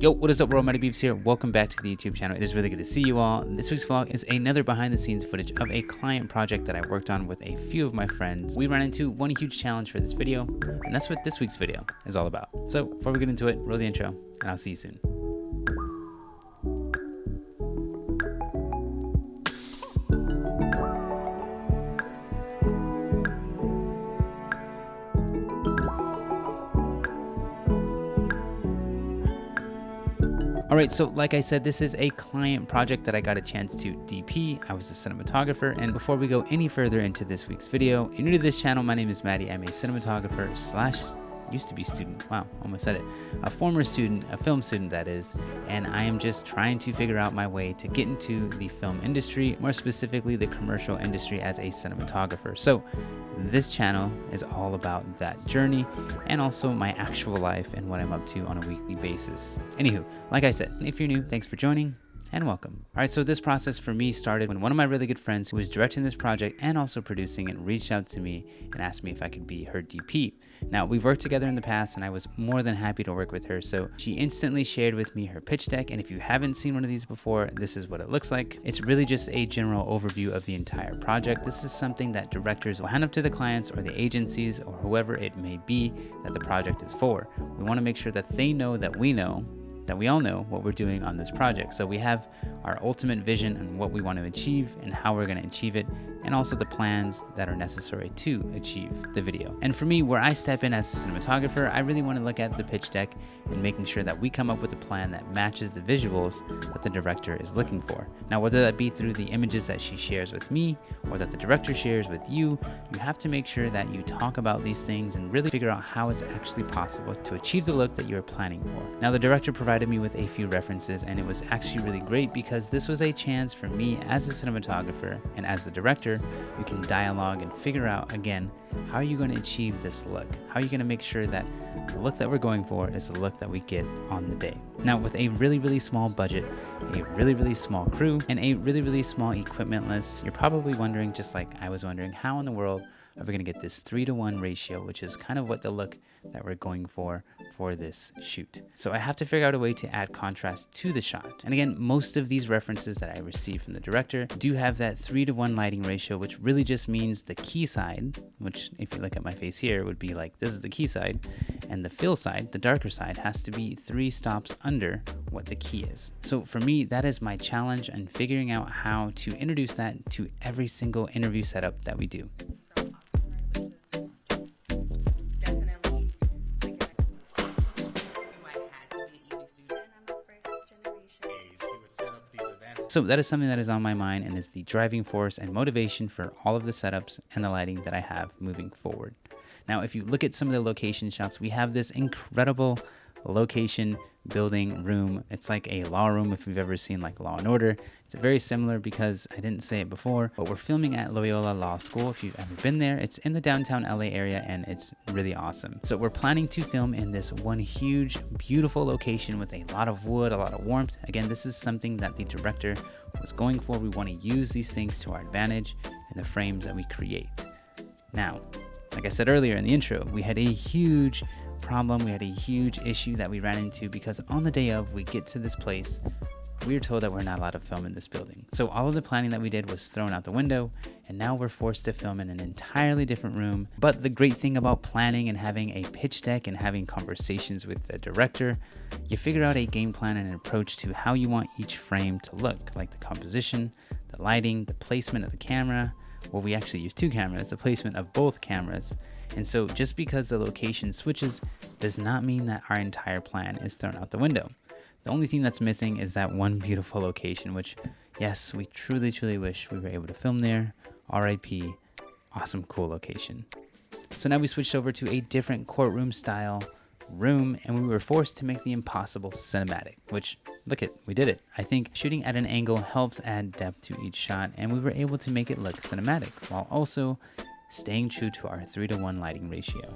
Yo, what is up world, Mighty Beeps here. Welcome back to the YouTube channel. It is really good to see you all. This week's vlog is another behind the scenes footage of a client project that I worked on with a few of my friends. We ran into one huge challenge for this video, and that's what this week's video is all about. So before we get into it, roll the intro, and I'll see you soon. Alright, so like I said, this is a client project that I got a chance to DP. I was a cinematographer, and before we go any further into this week's video, if you're new to this channel, my name is Maddie. I'm a cinematographer slash used to be student. Wow, almost said it. A former student, a film student that is, and I am just trying to figure out my way to get into the film industry, more specifically the commercial industry as a cinematographer. So this channel is all about that journey and also my actual life and what I'm up to on a weekly basis. Anywho, like I said, if you're new, thanks for joining and welcome. All right, so this process for me started when one of my really good friends who was directing this project and also producing it reached out to me and asked me if I could be her DP. Now, we've worked together in the past and I was more than happy to work with her, so she instantly shared with me her pitch deck, and if you haven't seen one of these before, this is what it looks like. It's really just a general overview of the entire project. This is something that directors will hand up to the clients or the agencies or whoever it may be that the project is for. We want to make sure that they know that we know that we all know what we're doing on this project. So we have our ultimate vision and what we want to achieve and how we're going to achieve it, and also the plans that are necessary to achieve the video. And for me, where I step in as a cinematographer, I really want to look at the pitch deck and making sure that we come up with a plan that matches the visuals that the director is looking for. Now, whether that be through the images that she shares with me or that the director shares with you, you have to make sure that you talk about these things and really figure out how it's actually possible to achieve the look that you're planning for. Now, the director provided me with a few references, and it was actually really great because this was a chance for me as a cinematographer and as the director, you can dialogue and figure out, again, how are you going to achieve this look? How are you going to make sure that the look that we're going for is the look that we get on the day? Now, with a really small budget, a really small crew, and a really small equipment list, you're probably wondering, just like I was wondering, how in the world are we going to get this 3:1 ratio, which is kind of what the look that we're going for this shoot. So I have to figure out a way to add contrast to the shot. And again, most of these references that I received from the director do have that 3:1 lighting ratio, which really just means the key side, which if you look at my face here would be like, this is the key side, and the fill side, the darker side, has to be 3 stops under what the key is. So for me, that is my challenge in figuring out how to introduce that to every single interview setup that we do. So that is something that is on my mind and is the driving force and motivation for all of the setups and the lighting that I have moving forward. Now, if you look at some of the location shots, we have this incredible location, building, room. It's like a law room if you've ever seen like Law and Order. It's very similar because I didn't say it before, but we're filming at Loyola Law School. If you've ever been there, it's in the downtown LA area and it's really awesome. So we're planning to film in this one huge, beautiful location with a lot of wood, a lot of warmth. Again, this is something that the director was going for. We want to use these things to our advantage in the frames that we create. Now, like I said earlier in the intro, we had a huge problem, we had a huge issue that we ran into because on the day of we get to this place, we were told that we're not allowed to film in this building. So all of the planning that we did was thrown out the window, and now we're forced to film in an entirely different room. But the great thing about planning and having a pitch deck and having conversations with the director, you figure out a game plan and an approach to how you want each frame to look, like the composition, the lighting, the placement of the camera. Well, we actually use 2 cameras, the placement of both cameras. And so just because the location switches does not mean that our entire plan is thrown out the window. The only thing that's missing is that one beautiful location, which, yes, we truly wish we were able to film there. RIP, awesome, cool location. So now we switched over to a different courtroom style room, and we were forced to make the impossible cinematic, which, look it, we did it. I think shooting at an angle helps add depth to each shot, and we were able to make it look cinematic while also staying true to our 3:1 lighting ratio.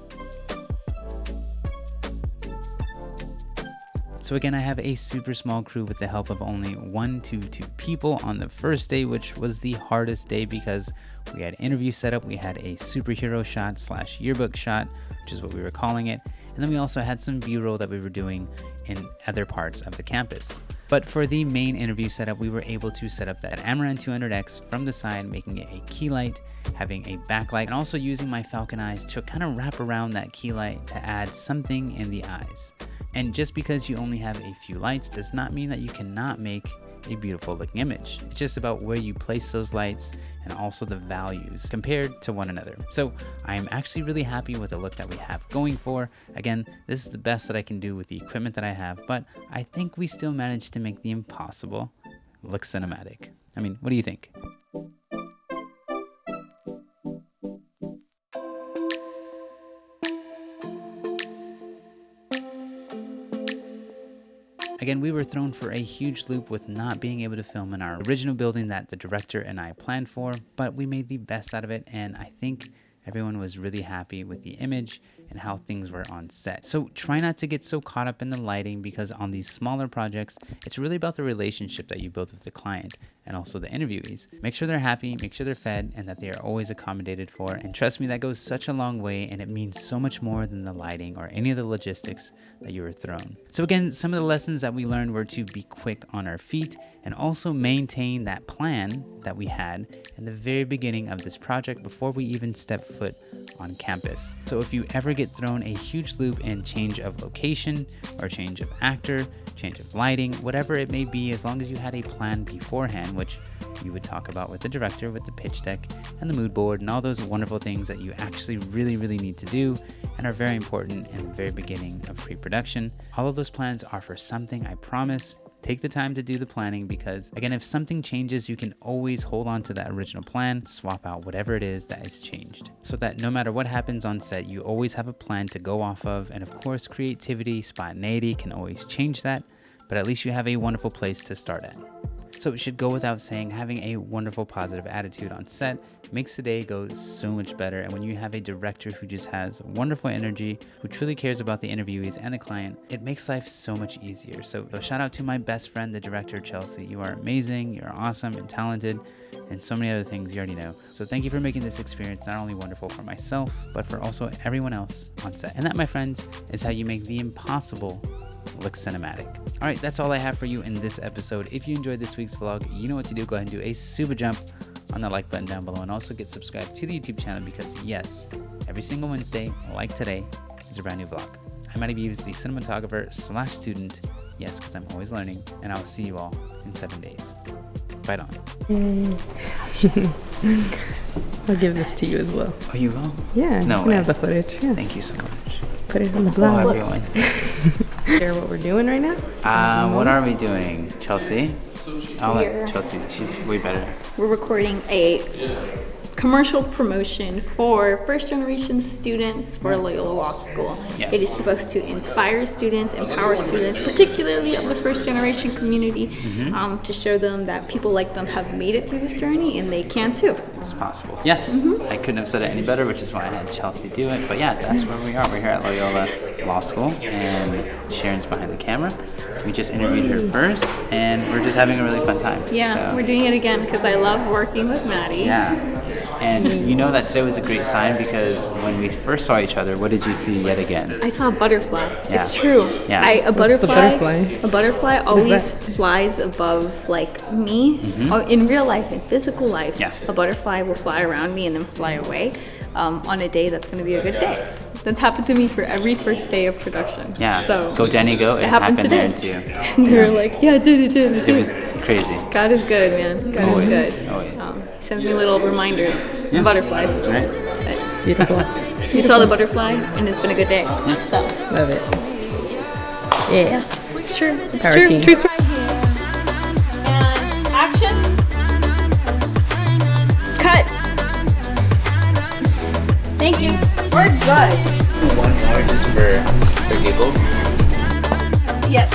So again, I have a super small crew with the help of only 1 to 2 people on the first day, which was the hardest day because we had interview setup, we had a superhero shot / yearbook shot, which is what we were calling it, And then we also had some B-roll that we were doing in other parts of the campus. But for the main interview setup, we were able to set up that Amaran 200X from the side, making it a key light, having a backlight, and also using my Falcon eyes to kind of wrap around that key light to add something in the eyes. And just because you only have a few lights does not mean that you cannot make a beautiful looking image. It's just about where you place those lights and also the values compared to one another. So I am actually really happy with the look that we have going for. Again, this is the best that I can do with the equipment that I have, but I think we still managed to make the impossible look cinematic. I mean, what do you think? Again, we were thrown for a huge loop with not being able to film in our original building that the director and I planned for, but we made the best out of it, and I think everyone was really happy with the image and how things were on set. So try not to get so caught up in the lighting, because on these smaller projects, it's really about the relationship that you build with the client and also the interviewees. Make sure they're happy, make sure they're fed, and that they are always accommodated for. And trust me, that goes such a long way, and it means so much more than the lighting or any of the logistics that you were thrown. So again, some of the lessons that we learned were to be quick on our feet and also maintain that plan that we had in the very beginning of this project before we even stepped foot on campus. So if you ever get thrown a huge loop in change of location or change of actor, change of lighting, whatever it may be, as long as you had a plan beforehand, which you would talk about with the director, with the pitch deck and the mood board and all those wonderful things that you actually really need to do and are very important in the very beginning of pre-production. All of those plans are for something, I promise. Take the time to do the planning, because again, if something changes, you can always hold on to that original plan, swap out whatever it is that is changed, so that no matter what happens on set, you always have a plan to go off of. And of course, creativity, spontaneity can always change that, but at least you have a wonderful place to start at. So it should go without saying, having a wonderful positive attitude on set makes the day go so much better. And when you have a director who just has wonderful energy, who truly cares about the interviewees and the client, it makes life so much easier. So shout out to my best friend, the director, Chelsea. You are amazing, you're awesome and talented, and so many other things you already know. So thank you for making this experience not only wonderful for myself, but for also everyone else on set. And that, my friends, is how you make the impossible look cinematic. All right, that's all I have for you in this episode. If you enjoyed this week's vlog, you know what to do. Go ahead and do a super jump on the like button down below, and also get subscribed to the YouTube channel, because yes, every single Wednesday, like today, is a brand new vlog. I'm Matty Beaves, the cinematographer / student. Yes, because I'm always learning, and I will see you all in 7 days. Right on. I'll give this to you as well. Oh, you will? Yeah, no you can way. have the footage. Yeah. Thank you so much. Put it on the blog. Oh, everyone. Share what we're doing right now? What are we doing, Chelsea? I'll let Chelsea, she's way better. We're recording a commercial promotion for first generation students for Loyola Law School. Yes. It is supposed to inspire students, empower students, particularly of the first generation community, to show them that people like them have made it through this journey and they can too. It's possible. Yes, I couldn't have said it any better, which is why I had Chelsea do it. But yeah, that's where we are. We're here at Loyola Law School, and Sharon's behind the camera. We just interviewed her first, and we're just having a really fun time. Yeah, so, we're doing it again because I love working with Maddie. Yeah, and you know that today was a great sign, because when we first saw each other, what did you see yet again? I saw a butterfly. Yeah. It's true. Yeah. A butterfly always that? flies above like me. Oh, in real life, in physical life, Yes. a butterfly will fly around me and then fly away on a day that's going to be a good day. That's happened to me for every first day of production. Yeah, So go Jenny, go. It happened there today. too. And they were like, yeah, it did. It was crazy. God is good, man. God Always, is good. always. He sends me little reminders. Yeah. Butterflies. Right? Beautiful. You saw the butterfly, and it's been a good day. So, Love it. Yeah. it's true. It's Power true. team. True story. And action. Cut. Thank you. We're good. One more just for giggles. Yes.